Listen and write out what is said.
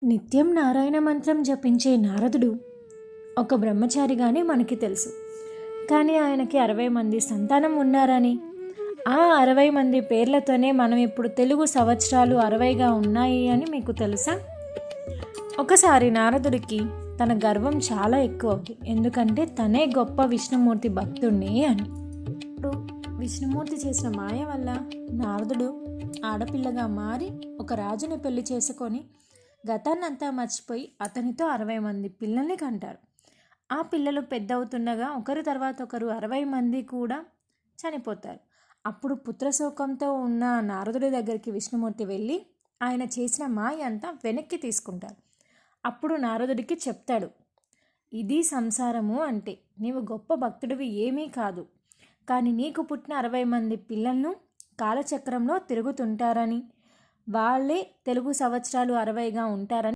నిత్యం నారాయణ మంత్రం జపించే నారదుడు ఒక బ్రహ్మచారిగానే మనకి తెలుసు. కానీ ఆయనకి 60 మంది సంతానం ఉన్నారని, ఆ 60 మంది పేర్లతోనే మనం ఇప్పుడు తెలుగు సంవత్సరాలు 60గా ఉన్నాయి అని మీకు తెలుసా? ఒకసారి నారదుడికి తన గర్వం చాలా ఎక్కువ అవుతుంది. ఎందుకంటే తనే గొప్ప విష్ణుమూర్తి భక్తుడిని అని. ఇప్పుడు విష్ణుమూర్తి చేసిన మాయ వల్ల నారదుడు ఆడపిల్లగా మారి ఒక రాజుని పెళ్లి చేసుకొని గతాన్నంతా మర్చిపోయి అతనితో 60 మంది పిల్లల్ని కంటారు. ఆ పిల్లలు పెద్ద అవుతుండగా ఒకరి తర్వాత ఒకరు 60 మంది కూడా చనిపోతారు. అప్పుడు పుత్రశోకంతో ఉన్న నారదుడి దగ్గరికి విష్ణుమూర్తి వెళ్ళి ఆయన చేసిన మాయ అంతా వెనక్కి తీసుకుంటారు. అప్పుడు నారదుడికి చెప్తాడు, ఇది సంసారము అంటే నీవు గొప్ప భక్తుడివి ఏమీ కాదు, కానీ నీకు పుట్టిన 60 మంది పిల్లలను కాలచక్రంలో తిరుగుతుంటారని, వాళ్ళే తెలుగు సంవత్సరాలు 60గా ఉంటారని